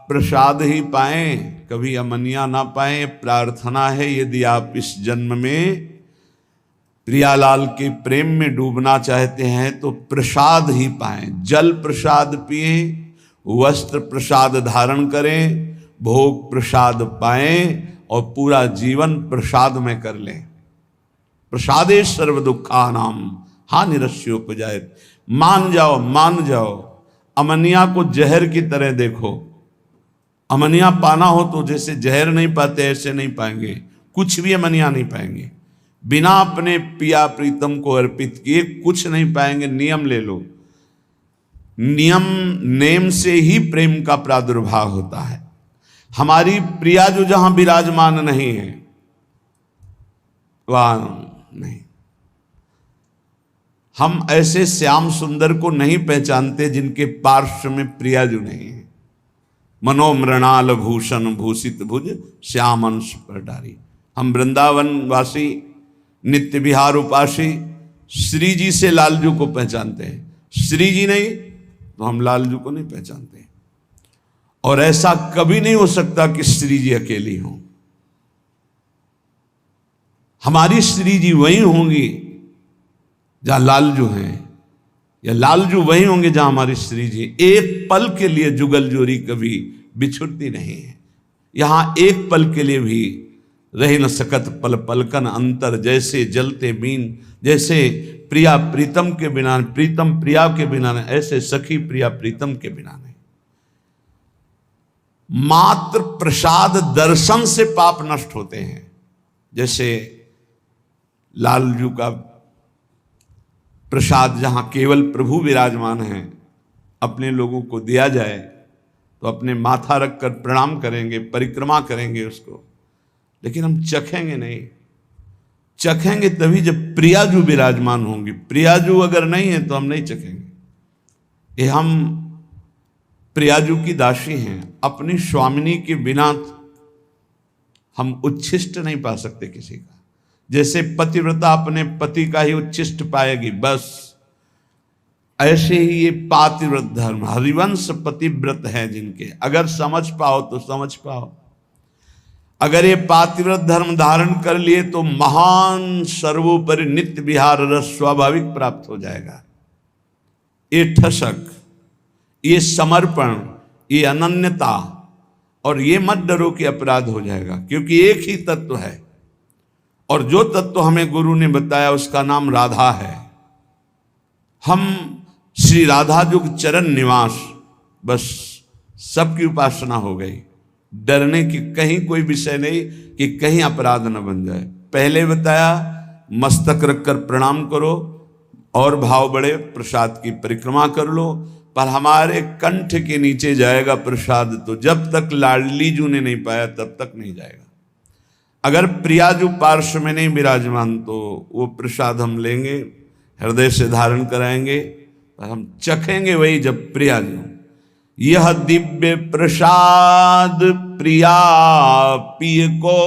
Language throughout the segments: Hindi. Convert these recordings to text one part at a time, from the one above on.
प्रसाद ही पाएं, कभी अमनिया ना पाएं। प्रार्थना है यदि आप इस जन्म में प्रियालाल के प्रेम में डूबना चाहते हैं तो प्रसाद ही पाएं। जल प्रसाद पिए, वस्त्र प्रसाद धारण करें, भोग प्रसाद पाएं और पूरा जीवन प्रसाद में कर लें। प्रसादे सर्व दुखानाम हानिरस्योपजायत। मान जाओ। अमनिया को जहर की तरह देखो। अमनिया पाना हो तो जैसे जहर नहीं पाते ऐसे नहीं पाएंगे, कुछ भी अमनिया नहीं पाएंगे। बिना अपने पिया प्रीतम को अर्पित किए कुछ नहीं पाएंगे। नियम ले लो, नेम से ही प्रेम का प्रादुर्भाव होता है। हमारी प्रिया जो जहां विराजमान नहीं है वहां नहीं। हम ऐसे श्याम सुंदर को नहीं पहचानते जिनके पार्श्व में प्रिया जो नहीं है। मनोमृणाल भूषण भूषित भुज श्याम अंश पर डारी। हम वृंदावन वासी नित्य विहार उपासी श्री जी से लालजू को पहचानते हैं। श्री जी नहीं तो हम लालजू को नहीं पहचानते। और ऐसा कभी नहीं हो सकता कि श्री जी अकेली हों। हमारी श्री जी वही होंगी जहां लालजू हैं, या लालजू वही होंगे जहां हमारी श्री जी। एक पल के लिए जुगल जोरी कभी बिछुड़ती नहीं है। यहां एक पल के लिए भी रह न सकत पल पलकन अंतर। जैसे जलते बीन, जैसे प्रिया प्रीतम के बिना, प्रीतम प्रिया के बिना नहीं, ऐसे सखी प्रिया प्रीतम के बिना नहीं। मात्र प्रसाद दर्शन से पाप नष्ट होते हैं। जैसे लालजू का प्रसाद जहां केवल प्रभु विराजमान हैं, अपने लोगों को दिया जाए तो अपने माथा रखकर प्रणाम करेंगे, परिक्रमा करेंगे उसको, लेकिन हम चखेंगे नहीं। चखेंगे तभी जब प्रियाजू विराजमान होंगी। प्रियाजू अगर नहीं है तो हम नहीं चखेंगे। ये हम प्रियाजू की दासी हैं। अपनी स्वामिनी के बिना हम उच्छिष्ट नहीं पा सकते किसी का। जैसे पतिव्रता अपने पति का ही उच्छिष्ट पाएगी, बस ऐसे ही ये पातिव्रत धर्म हरिवंश पतिव्रत है जिनके, अगर समझ पाओ तो समझ पाओ। अगर ये पातिव्रत धर्म धारण कर लिए तो महान सर्वोपरि नित्य विहार रस स्वाभाविक प्राप्त हो जाएगा। ये ठसक, ये समर्पण, ये अनन्यता, और ये मत डरो कि अपराध हो जाएगा, क्योंकि एक ही तत्व है। और जो तत्व हमें गुरु ने बताया उसका नाम राधा है। हम श्री राधा जुग चरण निवास, बस सबकी उपासना हो गई। डरने की कहीं कोई विषय नहीं कि कहीं अपराध न बन जाए। पहले बताया मस्तक रखकर प्रणाम करो, और भाव बढ़े प्रसाद की परिक्रमा कर लो, पर हमारे कंठ के नीचे जाएगा प्रसाद तो जब तक लाडली जू ने नहीं पाया तब तक नहीं जाएगा। अगर प्रियाजू पार्श्व में नहीं विराजमान तो वो प्रसाद हम लेंगे, हृदय से धारण कराएंगे, पर हम चखेंगे वही जब प्रियाजू। यह दिव्य प्रसाद प्रिया पिय को,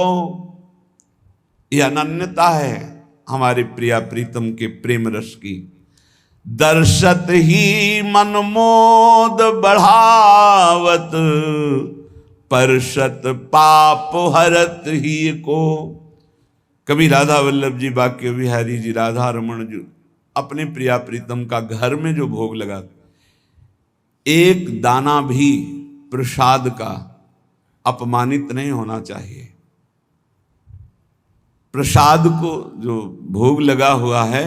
यह अनन्यता है हमारे प्रिया प्रीतम के प्रेम रस की। दर्शत ही मनमोद बढ़ावत, परशत पाप हरत ही को। कभी राधा वल्लभ जी, बाके बिहारी जी, राधा रमन जी अपने प्रिया प्रीतम का घर में जो भोग लगाते, एक दाना भी प्रसाद का अपमानित नहीं होना चाहिए। प्रसाद को जो भोग लगा हुआ है,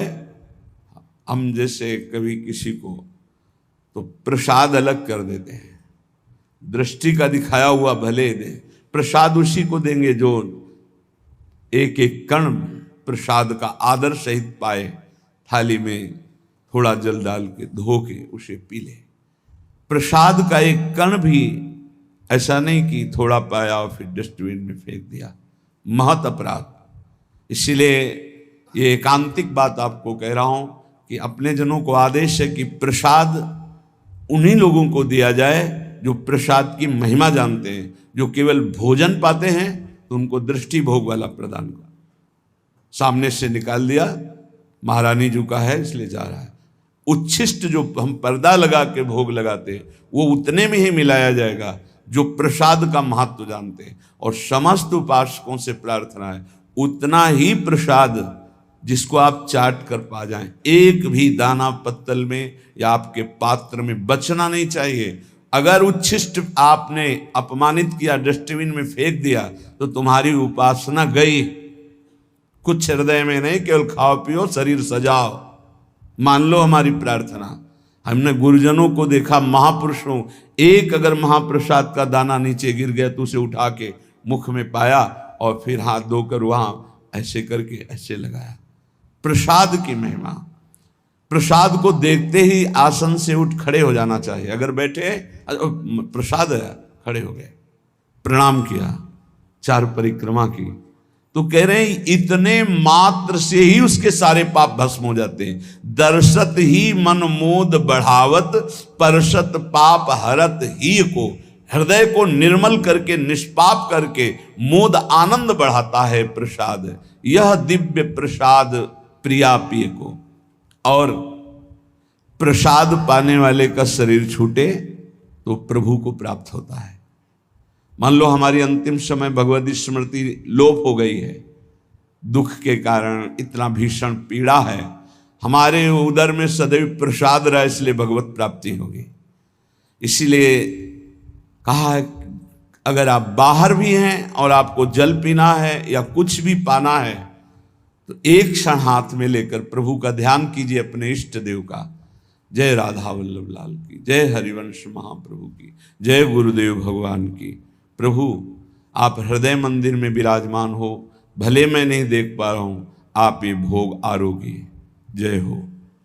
हम जैसे कभी किसी को तो प्रसाद अलग कर देते हैं, दृष्टि का दिखाया हुआ भले दे, प्रसाद उसी को देंगे जो एक एक कण प्रसाद का आदर सहित पाए। थाली में थोड़ा जल डाल के धो के उसे पी ले। प्रसाद का एक कण भी ऐसा नहीं कि थोड़ा पाया और फिर डस्टबिन में फेंक दिया, महत अपराध। इसीलिए ये एकांतिक बात आपको कह रहा हूं कि अपने जनों को आदेश है कि प्रसाद उन्हीं लोगों को दिया जाए जो प्रसाद की महिमा जानते हैं। जो केवल भोजन पाते हैं तो उनको दृष्टि भोग वाला प्रदान कर, सामने से निकाल दिया, महारानी जी का है इसलिए जा रहा है। उच्छिष्ट जो हम पर्दा लगा के भोग लगाते हैं वो उतने में ही मिलाया जाएगा, जो प्रसाद का महत्व जानते हैं। और समस्त उपासकों से प्रार्थना है उतना ही प्रसाद जिसको आप चाट कर पा जाएं, एक भी दाना पत्तल में या आपके पात्र में बचना नहीं चाहिए। अगर उच्छिष्ट आपने अपमानित किया, डस्टबिन में फेंक दिया, तो तुम्हारी उपासना गई। कुछ हृदय में नहीं, केवल खाओ पियो शरीर सजाओ, मान लो हमारी प्रार्थना। हमने गुरुजनों को देखा, महापुरुषों, एक अगर महाप्रसाद का दाना नीचे गिर गया तो उसे उठा के मुख में पाया और फिर हाथ धोकर वहां ऐसे करके ऐसे लगाया। प्रसाद की महिमा, प्रसाद को देखते ही आसन से उठ खड़े हो जाना चाहिए। अगर बैठे प्रसाद है, खड़े हो गए, प्रणाम किया, 4 परिक्रमा की, तो कह रहे हैं इतने मात्र से ही उसके सारे पाप भस्म हो जाते हैं। दर्शत ही मन मोद बढ़ावत, परसत पाप हरत ही को। हृदय को निर्मल करके, निष्पाप करके मोद आनंद बढ़ाता है प्रसाद। यह दिव्य प्रसाद प्रिया पिय को। और प्रसाद पाने वाले का शरीर छूटे तो प्रभु को प्राप्त होता है। मान लो हमारी अंतिम समय भगवती स्मृति लोप हो गई है, दुख के कारण इतना भीषण पीड़ा है, हमारे उदर में सदैव प्रसाद रहा, इसलिए भगवत प्राप्ति होगी। इसीलिए कहा है अगर आप बाहर भी हैं और आपको जल पीना है या कुछ भी पाना है तो एक क्षण हाथ में लेकर प्रभु का ध्यान कीजिए, अपने इष्ट देव का। जय राधा वल्लभ लाल की, जय हरिवंश महाप्रभु की, जय गुरुदेव भगवान की। प्रभु आप हृदय मंदिर में विराजमान हो, भले मैं नहीं देख पा रहा हूं, आप ये भोग आरोगी, जय हो।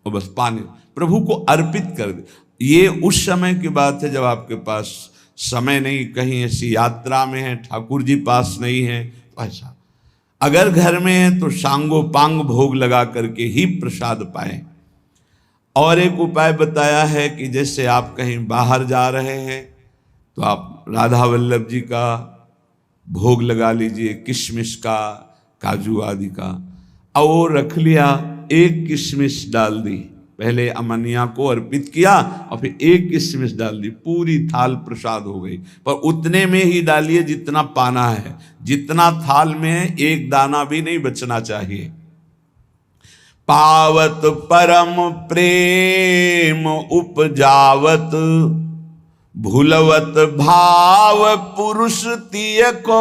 और बस पानी प्रभु को अर्पित कर दे। ये उस समय की बात है जब आपके पास समय नहीं, कहीं ऐसी यात्रा में है, ठाकुर जी पास नहीं है, ऐसा। अगर घर में है तो सांगो पांग भोग लगा करके ही प्रसाद पाएं। और एक उपाय बताया है कि जैसे आप कहीं बाहर जा रहे हैं तो आप राधा वल्लभ जी का भोग लगा लीजिए, किशमिश का, काजू आदि का। और वो रख लिया, एक किशमिश डाल दी, पहले अमनिया को अर्पित किया और फिर एक किशमिश डाल दी, पूरी थाल प्रसाद हो गई। पर उतने में ही डालिए जितना पाना है, जितना थाल में है एक दाना भी नहीं बचना चाहिए। पावत परम प्रेम उपजावत, भूलवत भाव पुरुष तिय को।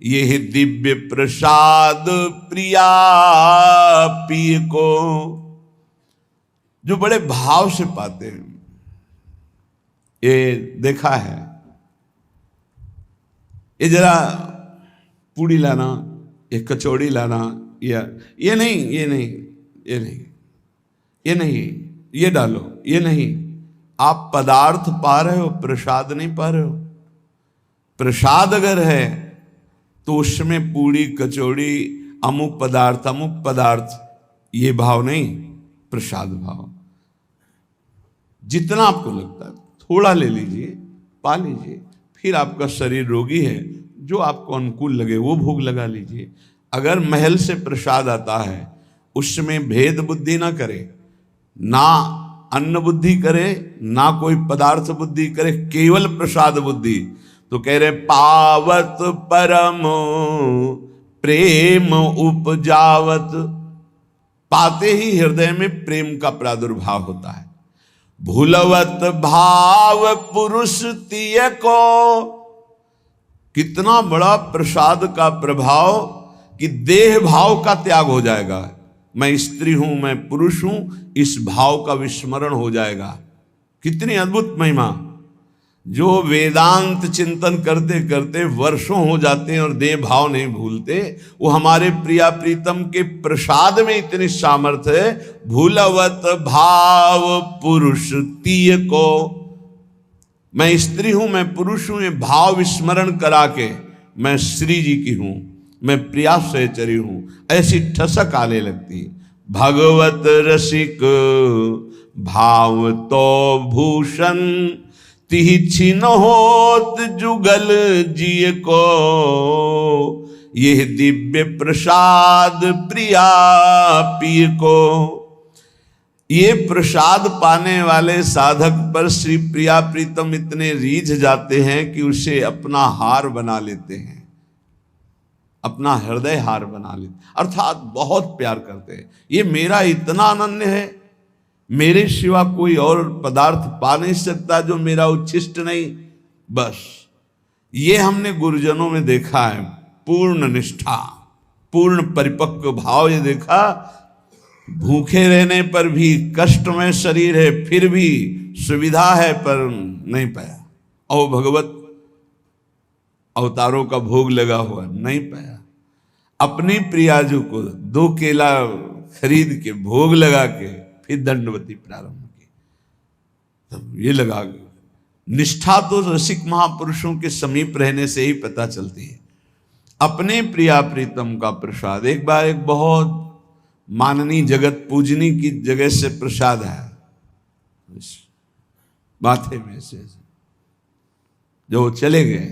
यह दिव्य प्रसाद प्रिया पिय को। जो बड़े भाव से पाते हैं, ये देखा है। ये जरा पूड़ी लाना, एक कचौड़ी लाना, या ये नहीं, ये नहीं, ये नहीं, ये नहीं, ये डालो, ये नहीं। आप पदार्थ पा रहे हो, प्रसाद नहीं पा रहे हो। प्रसाद अगर है तो उसमें पूड़ी कचौड़ी अमुक पदार्थ, ये भाव नहीं, प्रसाद भाव। जितना आपको लगता है थोड़ा ले लीजिए, पा लीजिए। फिर आपका शरीर रोगी है, जो आपको अनुकूल लगे वो भोग लगा लीजिए। अगर महल से प्रसाद आता है उसमें भेद बुद्धि ना करे, ना अन्न बुद्धि करे, ना कोई पदार्थ बुद्धि करे, केवल प्रसाद बुद्धि, तो कह रहे पावत परम प्रेम उपजावत। पाते ही हृदय में प्रेम का प्रादुर्भाव होता है। भूलवत भाव पुरुष तिय को। कितना बड़ा प्रसाद का प्रभाव कि देह भाव का त्याग हो जाएगा। मैं स्त्री हूं, मैं पुरुष हूं, इस भाव का विस्मरण हो जाएगा। कितनी अद्भुत महिमा। जो वेदांत चिंतन करते करते वर्षों हो जाते हैं और देह भाव नहीं भूलते, वो हमारे प्रिया प्रीतम के प्रसाद में इतनी सामर्थ्य है। भूलवत भाव पुरुष तिय को। मैं स्त्री हूं, मैं पुरुष हूं, ये भाव विस्मरण करा के मैं श्री जी की हूं, मैं प्रिया सहचरी हूं, ऐसी ठसक आने लगती। भगवत रसिक भाव तो भूषण, तिह छिन होत जुगल जिय को। यह दिव्य प्रसाद प्रिया पिय को। ये प्रसाद पाने वाले साधक पर श्री प्रिया प्रीतम इतने रीझ जाते हैं कि उसे अपना हार बना लेते हैं, अपना हृदय हार बना लेते, अर्थात बहुत प्यार करते हैं। ये मेरा इतना अनन्य है, मेरे सिवा कोई और पदार्थ पा नहीं सकता जो मेरा उच्छिष्ट नहीं। बस ये हमने गुरुजनों में देखा है, पूर्ण निष्ठा, पूर्ण परिपक्व भाव। ये देखा, भूखे रहने पर भी, कष्ट में शरीर है फिर भी, सुविधा है पर नहीं पाया, और भगवत अवतारों का भोग लगा हुआ नहीं पाया। अपनी प्रियाजू को 2 केला खरीद के भोग लगा के फिर दंडवती प्रारंभ की। तब ये लगा, निष्ठा तो रसिक महापुरुषों के समीप रहने से ही पता चलती है। अपने प्रिया प्रीतम का प्रसाद, एक बार एक बहुत माननी जगत पूजनी की जगह से प्रसाद आया, माथे में से जो वो चले गए,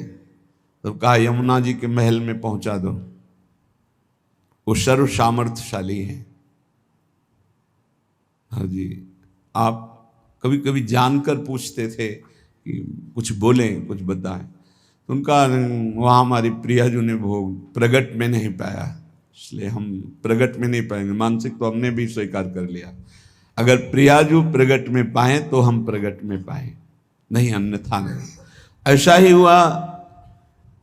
तो कहा यमुना जी के महल में पहुंचा दो, वो सर्व सामर्थ्यशाली है। हाँ जी, आप कभी कभी जानकर पूछते थे कि कुछ बोलें, कुछ बताएं, तो उनका वहाँ हमारी प्रियाजू ने भोग प्रगट में नहीं पाया, इसलिए हम प्रगट में नहीं पाएंगे। मानसिक तो हमने भी स्वीकार कर लिया, अगर प्रियाजू प्रगट में पाए तो हम प्रगट में पाए, नहीं अन्यथा नहीं। ऐसा ही हुआ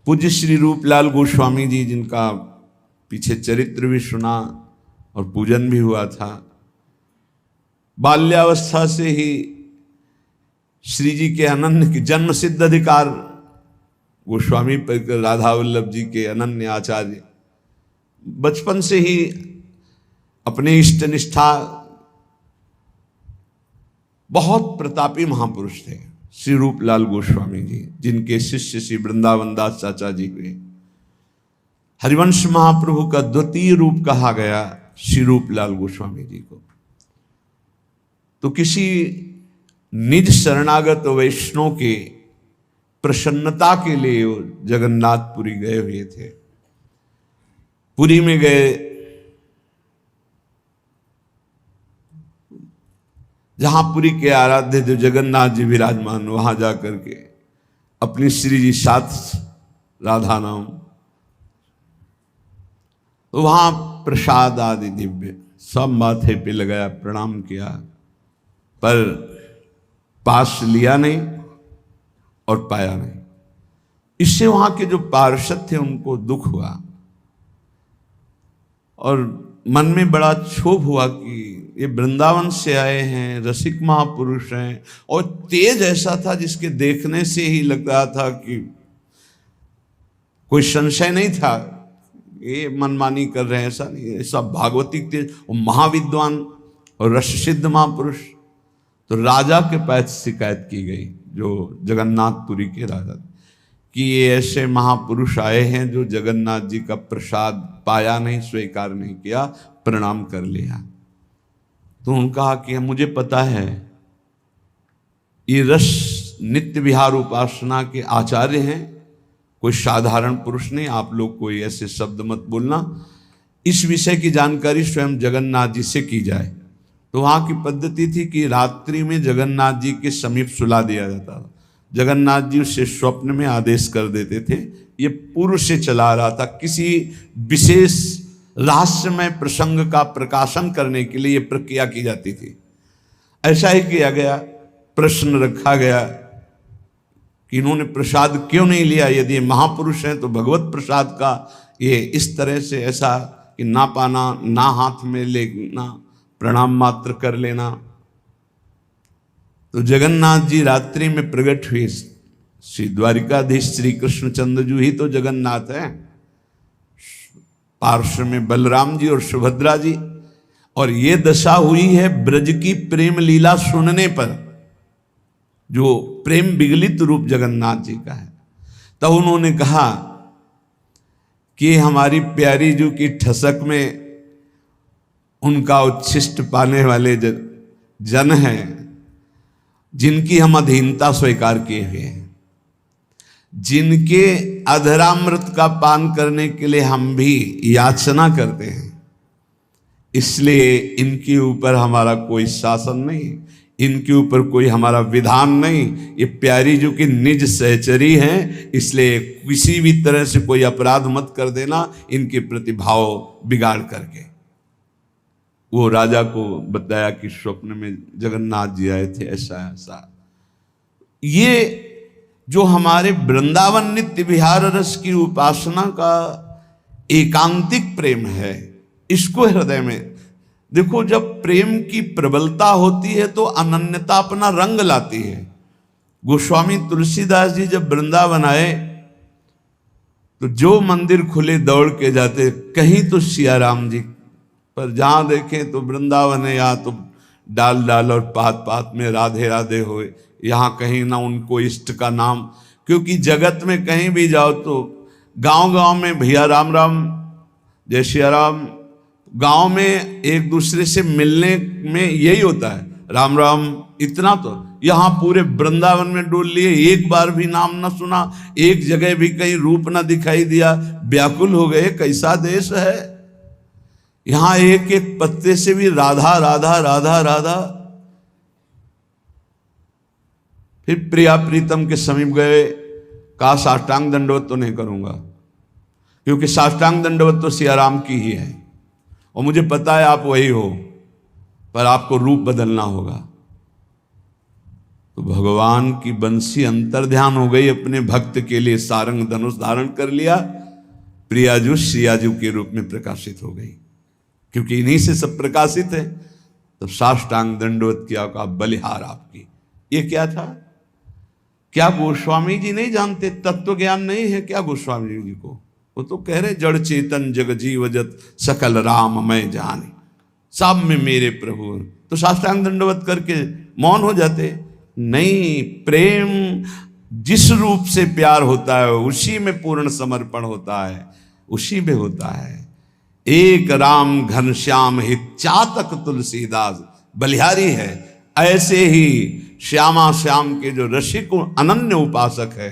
पूज्य श्री रूपलाल गोस्वामी जी, जिनका पीछे चरित्र भी सुना और पूजन भी हुआ था। बाल्यावस्था से ही श्री जी के अनन्य की जन्म सिद्ध अधिकार गोस्वामी राधा वल्लभ जी के अनन्य आचार्य, बचपन से ही अपने इष्ट निष्ठा, बहुत प्रतापी महापुरुष थे श्री रूपलाल गोस्वामी जी, जिनके शिष्य श्री वृंदावन दास चाचा जी हुए। हरिवंश महाप्रभु का द्वितीय रूप कहा गया श्री रूपलाल गोस्वामी जी को। तो किसी निज शरणागत वैष्णव के प्रसन्नता के लिए वो जगन्नाथपुरी गए हुए थे। पुरी में गए, जहां पुरी के आराध्य जो जगन्नाथ जी विराजमान, वहां जाकर के अपनी श्री जी साथ राधा नाम, तो वहां प्रसाद आदि दिव्य सब माथे पे लगाया, प्रणाम किया, पर पास लिया नहीं और पाया नहीं। इससे वहां के जो पार्षद थे उनको दुख हुआ और मन में बड़ा क्षोभ हुआ कि ये वृंदावन से आए हैं, रसिक महापुरुष हैं, और तेज ऐसा था जिसके देखने से ही लग रहा था कि कोई संशय नहीं था ये मनमानी कर रहे हैं, ऐसा नहीं, ऐसा भागवती तेज, वो महाविद्वान और रस सिद्ध महापुरुष। तो राजा के पास शिकायत की गई, जो जगन्नाथपुरी के राजा, कि ये ऐसे महापुरुष आए हैं जो जगन्नाथ जी का प्रसाद पाया नहीं, स्वीकार नहीं किया, प्रणाम कर लिया। तो उन्होंने कहा कि मुझे पता है ये रस नित्य विहार उपासना के आचार्य हैं, कोई साधारण पुरुष नहीं, आप लोग कोई ऐसे शब्द मत बोलना, इस विषय की जानकारी स्वयं जगन्नाथ जी से की जाए। तो वहाँ की पद्धति थी कि रात्रि में जगन्नाथ जी के समीप सुला दिया जाता था। जगन्नाथ जी उससे स्वप्न में आदेश कर देते थे। ये पूर्व से चला रहा था, किसी विशेष रहस्यमय प्रसंग का प्रकाशन करने के लिए ये प्रक्रिया की जाती थी। ऐसा ही किया गया। प्रश्न रखा गया कि इन्होंने प्रसाद क्यों नहीं लिया, यदि महापुरुष हैं तो भगवत प्रसाद का ये इस तरह से ऐसा कि ना पाना, ना हाथ में लेना, प्रणाम मात्र कर लेना। तो जगन्नाथ जी रात्रि में प्रकट हुए। श्री द्वारिकाधीश श्री कृष्णचंद्र जी ही तो जगन्नाथ हैं, पार्श्व में बलराम जी और सुभद्रा जी। और ये दशा हुई है ब्रज की प्रेम लीला सुनने पर, जो प्रेम विगलित रूप जगन्नाथ जी का है। तब उन्होंने कहा कि हमारी प्यारी जू की ठसक में उनका उच्छिष्ट पाने वाले जन हैं जिनकी हम अधीनता स्वीकार किए हुए हैं, जिनके अधरामृत का पान करने के लिए हम भी याचना करते हैं, इसलिए इनके ऊपर हमारा कोई शासन नहीं, इनके ऊपर कोई हमारा विधान नहीं। ये प्यारी जो कि निज सहचरी हैं, इसलिए किसी भी तरह से कोई अपराध मत कर देना इनके प्रतिभाव बिगाड़ करके। वो राजा को बताया कि स्वप्न में जगन्नाथ जी आए थे, ऐसा ऐसा। ये जो हमारे वृंदावन नित्य विहार रस की उपासना का एकांतिक प्रेम है, इसको हृदय में देखो। जब प्रेम की प्रबलता होती है तो अनन्यता अपना रंग लाती है। गोस्वामी तुलसीदास जी जब वृंदावन आए तो जो मंदिर खुले दौड़ के जाते, कहीं तो सिया राम जी, पर जहां देखें तो वृंदावन है, या तो डाल डाल और पात पात में राधे राधे होए, यहाँ कहीं ना उनको इष्ट का नाम। क्योंकि जगत में कहीं भी जाओ तो गांव गांव में भैया राम राम जय सिया राम, गांव में एक दूसरे से मिलने में यही होता है, राम राम। इतना तो यहाँ पूरे वृंदावन में डोल लिए, एक बार भी नाम ना सुना, एक जगह भी कहीं रूप ना दिखाई दिया, व्याकुल हो गए। कैसा देश है, यहाँ एक एक पत्ते से भी राधा राधा राधा राधा। फिर प्रिया प्रीतम के समीप गए, कहा साष्टांग दंडवत तो नहीं करूंगा, क्योंकि साष्टांग दंडवत तो सिया राम की ही है और मुझे पता है आप वही हो, पर आपको रूप बदलना होगा। तो भगवान की बंसी अंतर्ध्यान हो गई, अपने भक्त के लिए सारंग धनुष धारण कर लिया, प्रियाजू श्रियाजू के रूप में प्रकाशित हो गई, क्योंकि इन्हीं से सब प्रकाशित है। तो साष्टांग दंडवत किया, का बलिहार आपकी। ये क्या था? क्या गोस्वामी जी नहीं जानते? तत्व ज्ञान नहीं है क्या गोस्वामी जी को? वो तो कह रहे जड़ चेतन जग जीवजत सकल राम मैं जाने, सब में मेरे प्रभु। तो साष्टांग दंडवत करके मौन हो जाते? नहीं, प्रेम जिस रूप से प्यार होता है उसी में पूर्ण समर्पण होता है, उसी में होता है। एक राम घनश्याम हित चातक तुलसीदास बलिहारी है। ऐसे ही श्यामा श्याम के जो रसिक अनन्य उपासक है,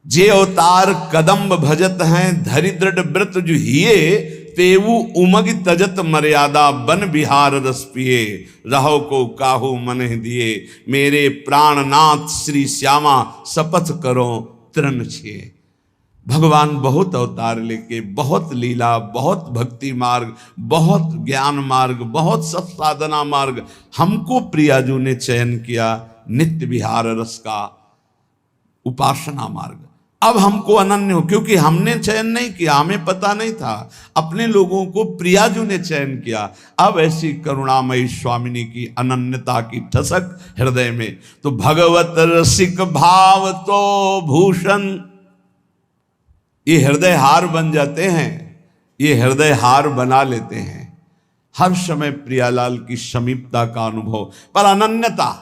जे अवतार कदम्ब भजत हैं धरि दृढ़ व्रत जो हिये, तेवु उमग तजत मर्यादा बन बिहार रस पिए, रहो को काहू मन दिए, मेरे प्राणनाथ श्री श्यामा शपथ करो तृण छिए। भगवान बहुत अवतार लेके, बहुत लीला, बहुत भक्ति मार्ग, बहुत ज्ञान मार्ग, बहुत सत्साधना मार्ग हमको प्रियाजू ने चयन किया, नित्य विहार रस का उपासना मार्ग। अब हमको अनन्य हो, क्योंकि हमने चयन नहीं किया, हमें पता नहीं था, अपने लोगों को प्रियाजू ने चयन किया। अब ऐसी करुणामयी स्वामिनी की अनन्यता की ठसक हृदय में, तो भगवत रसिक भाव तो भूषण, ये हृदय हार बन जाते हैं, ये हृदय हार बना लेते हैं। हर समय प्रियालाल की समीपता का अनुभव, पर अनन्यता।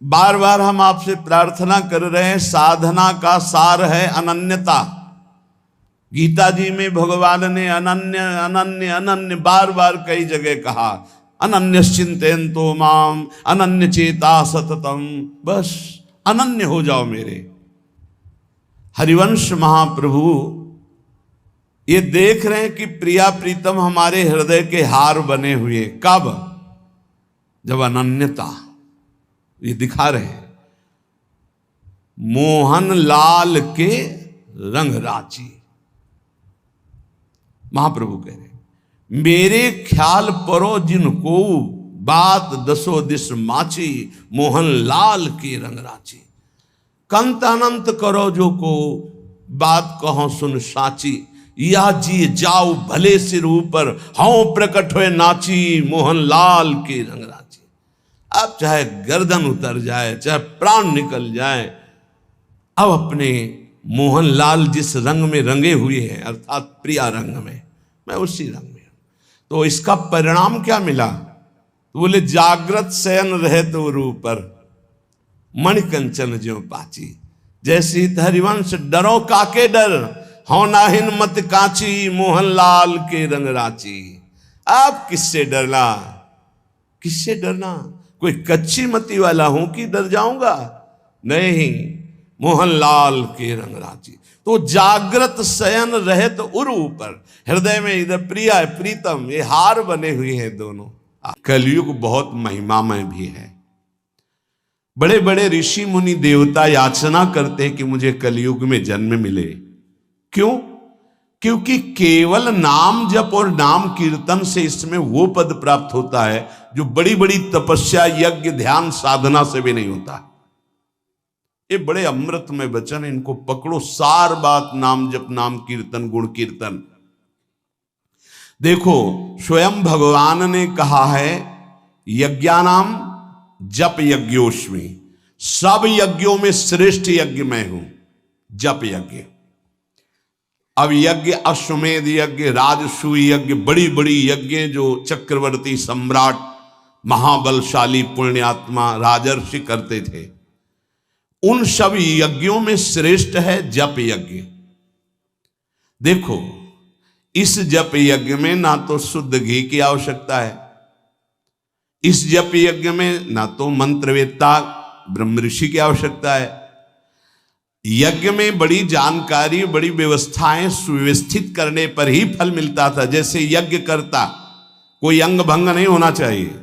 बार बार हम आपसे प्रार्थना कर रहे हैं, साधना का सार है अनन्यता। गीता जी में भगवान ने अनन्य अनन्य अनन्य बार बार कई जगह कहा, अनन्य चिंतयन्तो माम अनन्य चेता सततम, बस अनन्य हो जाओ मेरे। हरिवंश महाप्रभु ये देख रहे हैं कि प्रिया प्रीतम हमारे हृदय के हार बने हुए। कब? जब अनन्यता, ये दिखा रहे हैं मोहन लाल के रंग राची। महाप्रभु कह रहे मेरे ख्याल परो जिनको बात दसो दिस माची, मोहन लाल के रंग राची। कंत अनंत करो जो को बात कहो सुन साची, या जी जाओ भले सिर ऊपर हाँ प्रकट हुए नाची, मोहन लाल के रंग राची। अब चाहे गर्दन उतर जाए, चाहे प्राण निकल जाए, अब अपने मोहन लाल जिस रंग में रंगे हुए हैं, अर्थात प्रिया रंग में, मैं उसी रंग में हूं। तो इसका परिणाम क्या मिला? तो बोले जागृत शयन रहे तो रूपर, मणिकंचन ज्यों पाची। जैसे हरिवंश डरो काके डर, हो नाहिन मत काची, मोहन लाल के रंग राची। आप किससे डरना? किससे डरना? कोई कच्ची मती वाला हूं कि डर जाऊंगा? नहीं, मोहनलाल के रंग रांची। तो जागृत शयन रहत उर ऊपर, हृदय में इधर प्रिया है प्रीतम, ये हार बने हुए हैं दोनों। कलयुग बहुत महिमामय भी है। बड़े बड़े ऋषि मुनि देवता याचना करते हैं कि मुझे कलयुग में जन्म मिले। क्यों? क्योंकि केवल नाम जप और नाम कीर्तन से इसमें वो पद प्राप्त होता है जो बड़ी बड़ी तपस्या यज्ञ ध्यान साधना से भी नहीं होता। ये बड़े अमृतमय वचन, इनको पकड़ो। सार बात नाम जप नाम कीर्तन गुण कीर्तन। देखो स्वयं भगवान ने कहा है यज्ञानाम जप यज्ञोस्मि, सब यज्ञों में श्रेष्ठ यज्ञ मैं हूं, जप यज्ञ। अब यज्ञ अश्वमेध यज्ञ, राजसूय यज्ञ, बड़ी बड़ी यज्ञ जो चक्रवर्ती सम्राट महाबलशाली पुण्यात्मा राजर्षि करते थे, उन सब यज्ञों में श्रेष्ठ है जप यज्ञ। देखो इस जप यज्ञ में ना तो शुद्ध घी की आवश्यकता है, इस जप यज्ञ में ना तो मंत्रवेत्ता ब्रह्म ऋषि की आवश्यकता है। यज्ञ में बड़ी जानकारी बड़ी व्यवस्थाएं सुव्यवस्थित करने पर ही फल मिलता था। जैसे यज्ञ करता कोई अंग भंग नहीं होना चाहिए,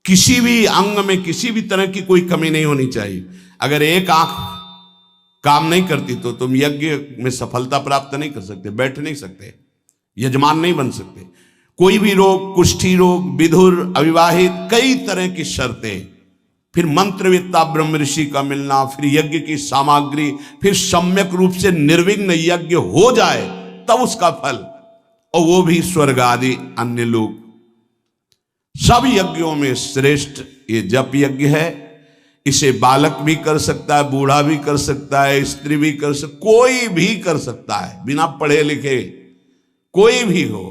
किसी भी अंग में किसी भी तरह की कोई कमी नहीं होनी चाहिए। अगर एक आंख काम नहीं करती तो तुम यज्ञ में सफलता प्राप्त नहीं कर सकते, बैठ नहीं सकते, यजमान नहीं बन सकते। कोई भी रोग, कुष्ठी रोग, विधुर, अविवाहित, कई तरह की शर्तें, फिर मंत्रवेत्ता ब्रह्म ऋषि का मिलना, फिर यज्ञ की सामग्री, फिर सम्यक रूप से निर्विघ्न यज्ञ हो जाए तब उसका फल, और वो भी स्वर्ग आदि अन्य लोग। सब यज्ञों में श्रेष्ठ ये जप यज्ञ है। इसे बालक भी कर सकता है, बूढ़ा भी कर सकता है, स्त्री भी कर सकता, कोई भी कर सकता है, बिना पढ़े लिखे कोई भी हो।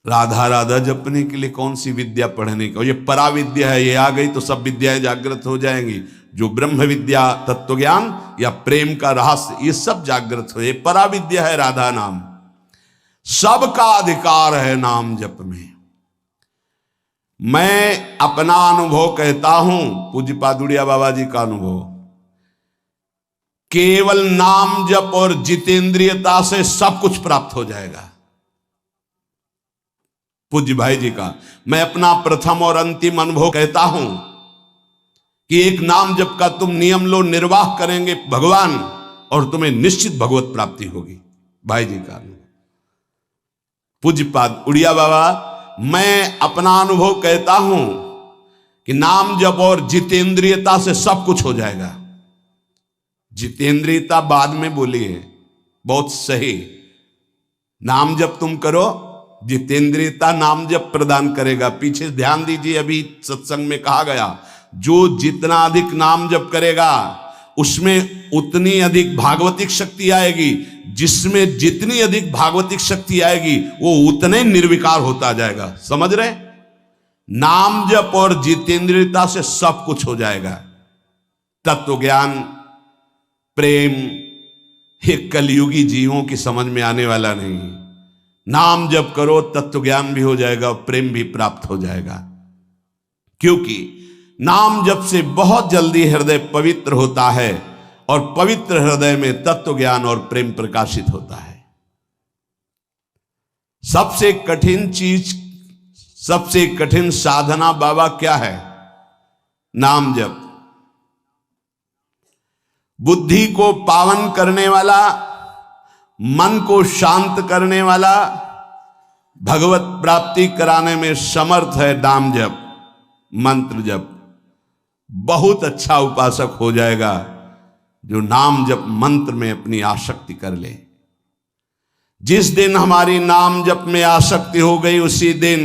राधा राधा जपने के लिए कौन सी विद्या पढ़ने का, ये परा विद्या है, ये आ गई तो सब विद्याएं जागृत हो जाएंगी। जो ब्रह्म विद्या तत्व ज्ञान या प्रेम का रहस्य, ये सब जागृत हो, ये परा विद्या है राधा नाम। सबका अधिकार है नाम जप में। मैं अपना अनुभव कहता हूं, पूज्य पादुड़िया बाबा जी का अनुभव, केवल नाम जप और जितेंद्रियता से सब कुछ प्राप्त हो जाएगा। पूज्य भाई जी का मैं अपना प्रथम और अंतिम अनुभव कहता हूं कि एक नाम जप का तुम नियम लो, निर्वाह करेंगे भगवान, और तुम्हें निश्चित भगवत प्राप्ति होगी। भाई जी का अनुभव। पूज्य पाद उड़िया बाबा, मैं अपना अनुभव कहता हूं कि नाम जप और जितेंद्रियता से सब कुछ हो जाएगा। जितेंद्रियता बाद में बोली है, बहुत सही। नाम जप तुम करो, जितेंद्रियता नाम जप प्रदान करेगा। पीछे ध्यान दीजिए, अभी सत्संग में कहा गया, जो जितना अधिक नाम जप करेगा उसमें उतनी अधिक भागवतिक शक्ति आएगी, जिसमें जितनी अधिक भागवतिक शक्ति आएगी वो उतने निर्विकार होता जाएगा। समझ रहे? नाम जप और जितेंद्रियता से सब कुछ हो जाएगा। तत्व ज्ञान प्रेम ये कलयुगी जीवों की समझ में आने वाला नहीं। नाम जप करो, तत्व ज्ञान भी हो जाएगा, प्रेम भी प्राप्त हो जाएगा। क्योंकि नाम जप से बहुत जल्दी हृदय पवित्र होता है, और पवित्र हृदय में तत्व ज्ञान और प्रेम प्रकाशित होता है। सबसे कठिन चीज, सबसे कठिन साधना बाबा क्या है? नाम जप। बुद्धि को पावन करने वाला, मन को शांत करने वाला, भगवत प्राप्ति कराने में समर्थ है नाम जप, मंत्र जप। बहुत अच्छा उपासक हो जाएगा जो नाम जप मंत्र में अपनी आसक्ति कर ले। जिस दिन हमारी नाम जप में आसक्ति हो गई, उसी दिन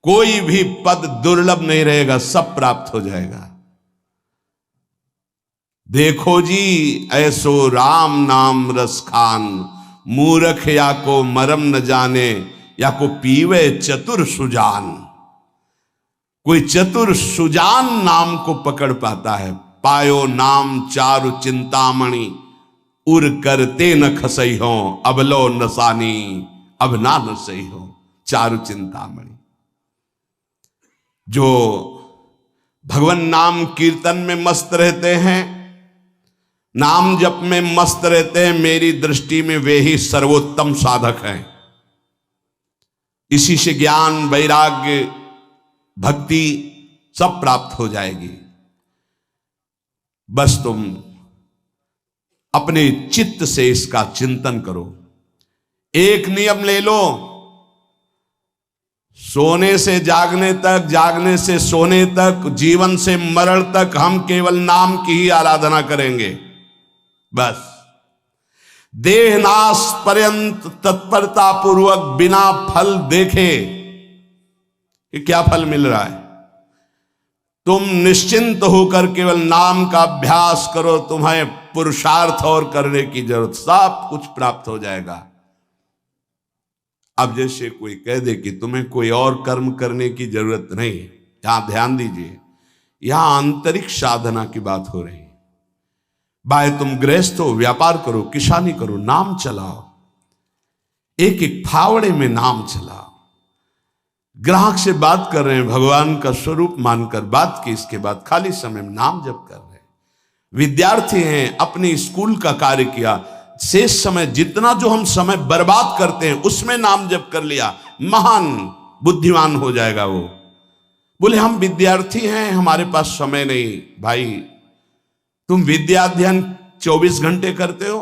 कोई भी पद दुर्लभ नहीं रहेगा, सब प्राप्त हो जाएगा। देखो जी ऐसो राम नाम रस खान, मूर्ख या को मरम न जाने, या को पीवे चतुर सुजान। कोई चतुर सुजान नाम को पकड़ पाता है। पायो नाम चारु चिंतामणि, उर करते न खसई हो, अबलो नसानी अब ना नसई हो। चारु चिंतामणि जो भगवान नाम कीर्तन में मस्त रहते हैं, नाम जप में मस्त रहते हैं, मेरी दृष्टि में वे ही सर्वोत्तम साधक हैं। इसी से ज्ञान, वैराग्य, भक्ति सब प्राप्त हो जाएगी। बस तुम अपने चित्त से इसका चिंतन करो। एक नियम ले लो, सोने से जागने तक, जागने से सोने तक, जीवन से मरण तक हम केवल नाम की ही आराधना करेंगे। बस देह नाश पर्यंत तत्परता पूर्वक बिना फल देखे कि क्या फल मिल रहा है, तुम निश्चिंत होकर केवल नाम का अभ्यास करो। तुम्हें पुरुषार्थ और करने की जरूरत, सब कुछ प्राप्त हो जाएगा। अब जैसे कोई कह दे कि तुम्हें कोई और कर्म करने की जरूरत नहीं, यहां ध्यान दीजिए, यहां आंतरिक साधना की बात हो रही है। भाई तुम गृहस्थ हो, व्यापार करो, किसानी करो, नाम चलाओ, एक एक फावड़े में नाम चलाओ। ग्राहक से बात कर रहे हैं, भगवान का स्वरूप मानकर बात की, इसके बाद खाली समय में नाम जप कर रहे हैं। विद्यार्थी हैं, अपने स्कूल का कार्य किया, शेष समय जितना जो हम समय बर्बाद करते हैं उसमें नाम जप कर लिया, महान बुद्धिमान हो जाएगा वो। बोले हम विद्यार्थी हैं, हमारे पास समय नहीं। भाई तुम विद्या अध्ययन 24 घंटे करते हो,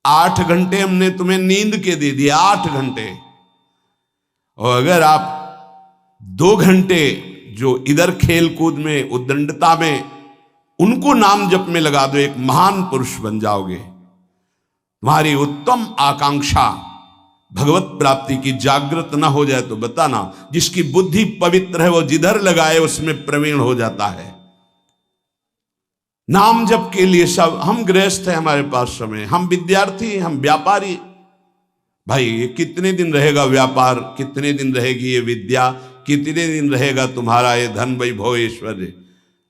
8 घंटे हमने तुम्हें नींद के दे दिए, 8 घंटे। और अगर आप 2 घंटे जो इधर खेल कूद में, उद्दंडता में, उनको नाम जप में लगा दो, एक महान पुरुष बन जाओगे। तुम्हारी उत्तम आकांक्षा भगवत प्राप्ति की जागृत ना हो जाए तो बताना, जिसकी बुद्धि पवित्र है वो जिधर लगाए उसमें प्रवीण हो जाता है। नाम जप के लिए सब, हम गृहस्थ हैं, हमारे पास समय, हम विद्यार्थी, हम व्यापारी। भाई ये कितने दिन रहेगा व्यापार, कितने दिन रहेगी ये विद्या, कितने दिन रहेगा तुम्हारा ये धन वैभव ऐश्वर्य।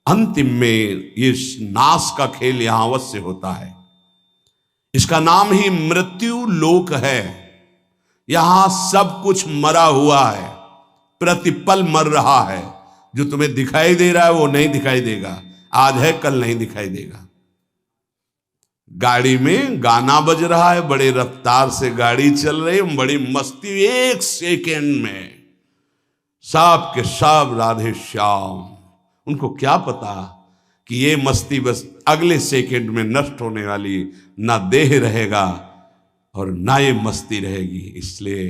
अंतिम में ये नाश का खेल यहां अवश्य होता है। इसका नाम ही मृत्यु लोक है। यहां सब कुछ मरा हुआ है, प्रतिपल मर रहा है। जो तुम्हें दिखाई दे रहा है वो नहीं दिखाई देगा, आज है कल नहीं दिखाई देगा। गाड़ी में गाना बज रहा है, बड़े रफ्तार से गाड़ी चल रही है, बड़ी मस्ती, 1 सेकेंड में सब के सब राधे श्याम। उनको क्या पता कि ये मस्ती बस अगले सेकेंड में नष्ट होने वाली, ना देह रहेगा और ना ये मस्ती रहेगी। इसलिए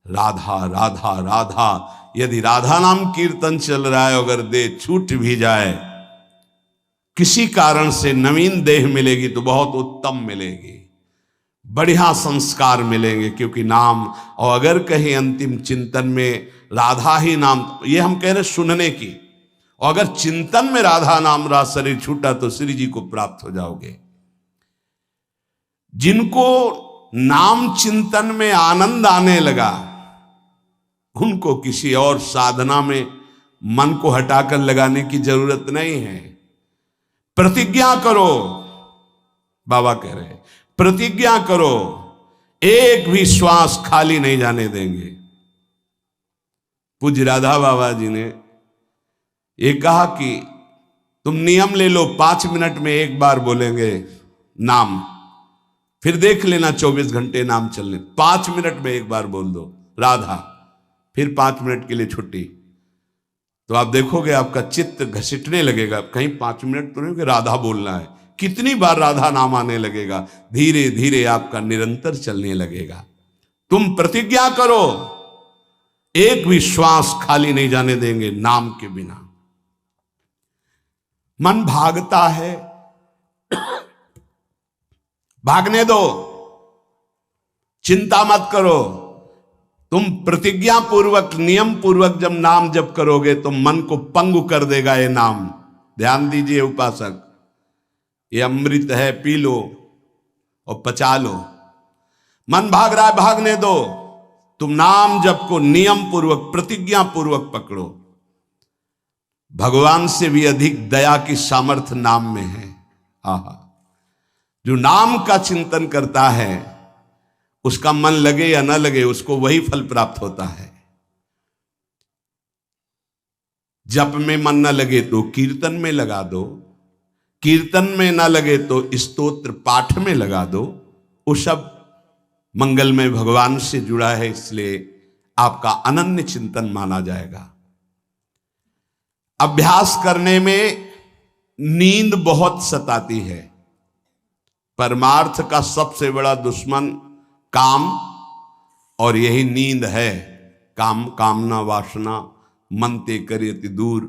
राधा राधा राधा, यदि राधा नाम कीर्तन चल रहा है, अगर देह छूट भी जाए, किसी कारण से नवीन देह मिलेगी तो बहुत उत्तम मिलेगी, बढ़िया संस्कार मिलेंगे, क्योंकि नाम। और अगर कहीं अंतिम चिंतन में राधा ही नाम, ये हम कह रहे सुनने की, और अगर चिंतन में राधा नाम रहा, शरीर छूटा, तो श्री जी को प्राप्त हो जाओगे। जिनको नाम चिंतन में आनंद आने लगा, उनको किसी और साधना में मन को हटाकर लगाने की जरूरत नहीं है। प्रतिज्ञा करो, बाबा कह रहे, प्रतिज्ञा करो, एक भी श्वास खाली नहीं जाने देंगे। पूज्य राधा बाबा जी ने ये कहा कि तुम नियम ले लो, 5 मिनट में एक बार बोलेंगे नाम, फिर देख लेना 24 घंटे नाम चलने, 5 मिनट में एक बार बोल दो राधा, फिर 5 मिनट के लिए छुट्टी। तो आप देखोगे आपका चित्त घसीटने लगेगा, कहीं 5 मिनट तो नहीं कि राधा बोलना है, कितनी बार राधा नाम आने लगेगा, धीरे धीरे आपका निरंतर चलने लगेगा। तुम प्रतिज्ञा करो, एक भी श्वास खाली नहीं जाने देंगे नाम के बिना। मन भागता है, भागने दो, चिंता मत करो। तुम प्रतिज्ञा पूर्वक, नियम पूर्वक जब नाम जप करोगे तो मन को पंगु कर देगा ये नाम। ध्यान दीजिए उपासक, ये अमृत है, पी लो और पचा लो। मन भाग रहा है, भागने दो। तुम नाम जप को नियम पूर्वक, प्रतिज्ञा पूर्वक पकड़ो। भगवान से भी अधिक दया की सामर्थ्य नाम में है। आहा, जो नाम का चिंतन करता है उसका मन लगे या न लगे, उसको वही फल प्राप्त होता है। जप में मन न लगे तो कीर्तन में लगा दो, कीर्तन में ना लगे तो स्तोत्र पाठ में लगा दो। वो सब मंगलमय भगवान से जुड़ा है, इसलिए आपका अनन्य चिंतन माना जाएगा। अभ्यास करने में नींद बहुत सताती है। परमार्थ का सबसे बड़ा दुश्मन काम, और यही नींद है। काम कामना वासना मनते करियति दूर,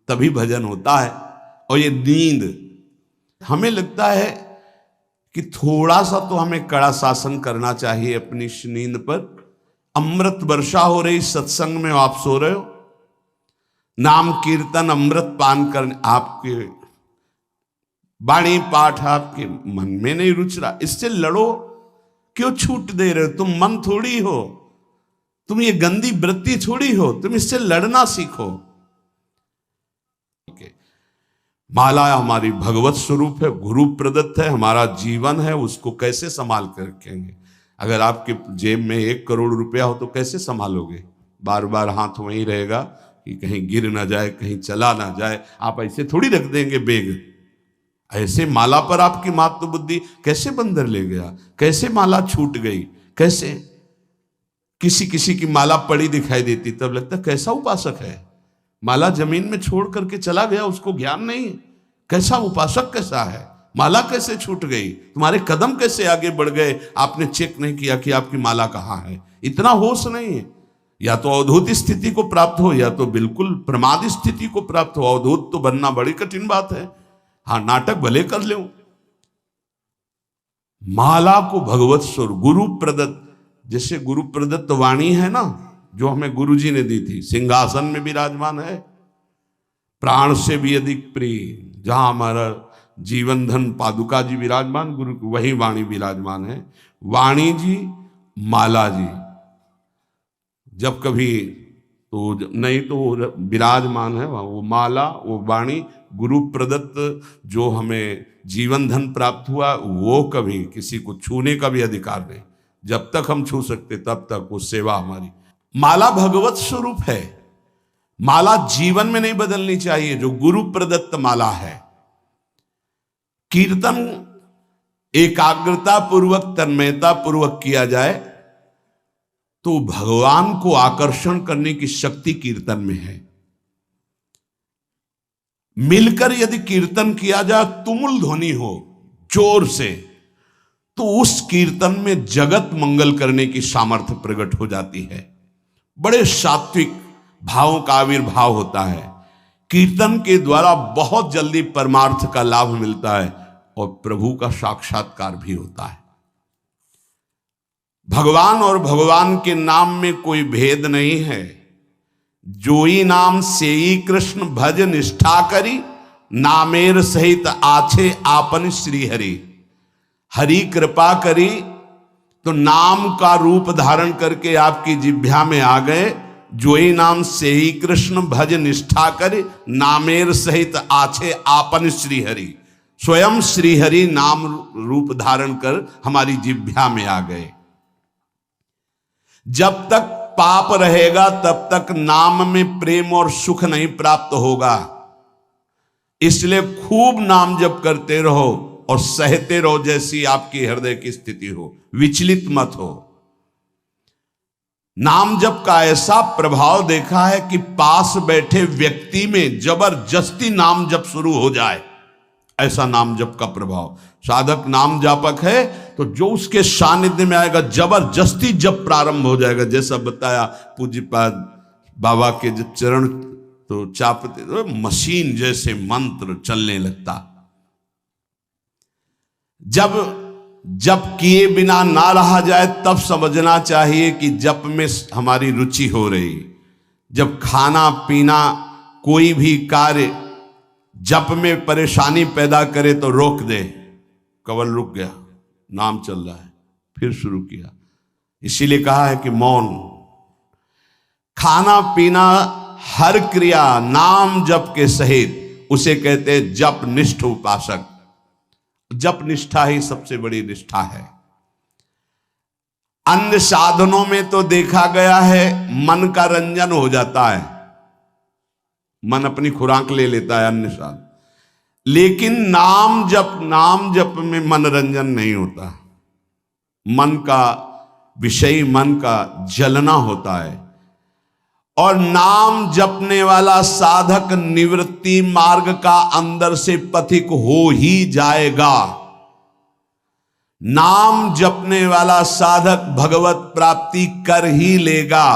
तभी भजन होता है। और ये नींद, हमें लगता है कि थोड़ा सा तो हमें कड़ा शासन करना चाहिए अपनी इस नींद पर। अमृत वर्षा हो रही सत्संग में, आप सो रहे हो, नाम कीर्तन अमृत पान करने, आपके वाणी पाठ आपके मन में नहीं रुच रहा, इससे लड़ो। क्यों छूट दे रहे हो? तुम मन थोड़ी हो, तुम ये गंदी वृत्ति थोड़ी हो, तुम इससे लड़ना सीखो। माला हमारी भगवत स्वरूप है, गुरु प्रदत्त है, हमारा जीवन है, उसको कैसे संभाल कर रखेंगे? अगर आपके जेब में 1 करोड़ रुपया हो तो कैसे संभालोगे? बार बार हाथ वहीं रहेगा कि कहीं गिर ना जाए, कहीं चला ना जाए। आप ऐसे थोड़ी रख देंगे बेग। ऐसे माला पर आपकी मात्र बुद्धि कैसे बंदर ले गया? कैसे माला छूट गई? कैसे किसी किसी की माला पड़ी दिखाई देती, तब लगता कैसा उपासक है। माला जमीन में छोड़ करके चला गया, उसको ज्ञान नहीं। कैसा उपासक कैसा है? माला कैसे छूट गई? तुम्हारे कदम कैसे आगे बढ़ गए? आपने चेक नहीं किया कि आपकी माला कहाँ है। इतना होश नहीं है। या तो अवधूत स्थिति को प्राप्त हो, या तो बिल्कुल प्रमाद स्थिति को प्राप्त हो। अवधूत तो बनना बड़ी कठिन बात है। हाँ, नाटक भले कर लो। माला को भगवत स्वरूप गुरु प्रदत्त, जैसे गुरु प्रदत्त वाणी है ना, जो हमें गुरु जी ने दी थी, सिंहासन में विराजमान है, प्राण से भी अधिक प्रिय, जहां हमारा जीवन धन पादुका जी विराजमान, गुरु वही वाणी विराजमान है। वाणी जी, माला जी, जब कभी तो नहीं तो विराजमान है वहां, वो माला, वो वाणी, गुरु प्रदत्त जो हमें जीवन धन प्राप्त हुआ, वो कभी किसी को छूने का भी अधिकार नहीं। जब तक हम छू सकते तब तक वो सेवा हमारी। माला भगवत स्वरूप है। माला जीवन में नहीं बदलनी चाहिए, जो गुरु प्रदत्त माला है। कीर्तन एकाग्रता पूर्वक, तन्मयता पूर्वक किया जाए तो भगवान को आकर्षण करने की शक्ति कीर्तन में है। मिलकर यदि कीर्तन किया जाए, तुमुल ध्वनि हो जोर से, तो उस कीर्तन में जगत मंगल करने की सामर्थ्य प्रकट हो जाती है। बड़े सात्विक भावों का आविर्भाव होता है। कीर्तन के द्वारा बहुत जल्दी परमार्थ का लाभ मिलता है और प्रभु का साक्षात्कार भी होता है। भगवान और भगवान के नाम में कोई भेद नहीं है। जोई नाम सेई कृष्ण भज निष्ठा करी, नामेर सहित आछे आपन श्री हरि। हरि कृपा करी तो नाम का रूप धारण करके आपकी जिह्वा में आ गए। जोई नाम सेई कृष्ण भज निष्ठा करी, नामेर सहित आछे आपन श्री हरि। स्वयं श्री हरि नाम रूप धारण कर हमारी जिह्वा में आ गए। जब तक पाप रहेगा तब तक नाम में प्रेम और सुख नहीं प्राप्त होगा। इसलिए खूब नाम जप करते रहो और सहते रहो, जैसी आपकी हृदय की स्थिति हो, विचलित मत हो। नाम जप का ऐसा प्रभाव देखा है कि पास बैठे व्यक्ति में जबरदस्ती नाम जप शुरू हो जाए, ऐसा नाम जप का प्रभाव। साधक नाम जापक है तो जो उसके सानिध्य में आएगा जबरदस्ती जब प्रारंभ हो जाएगा। जैसा बताया पूज्यपाद बाबा के जब चरण तो चापते तो मशीन जैसे मंत्र चलने लगता। जब जप किए बिना ना रहा जाए तब समझना चाहिए कि जप में हमारी रुचि हो रही। जब खाना पीना कोई भी कार्य जप में परेशानी पैदा करे तो रोक दे। कवल रुक गया, नाम चल रहा है, फिर शुरू किया। इसीलिए कहा है कि मौन। खाना पीना हर क्रिया नाम जप के सहित, उसे कहते हैं जप निष्ठ उपासक। जप निष्ठा ही सबसे बड़ी निष्ठा है। अन्य साधनों में तो देखा गया है मन का रंजन हो जाता है, मन अपनी खुराक ले लेता है अन्य साधन। लेकिन नाम जप में मनोरंजन नहीं होता। मन का विषय, मन का जलना होता है। और नाम जपने वाला साधक निवृत्ति मार्ग का अंदर से पथिक हो ही जाएगा। नाम जपने वाला साधक भगवत प्राप्ति कर ही लेगा।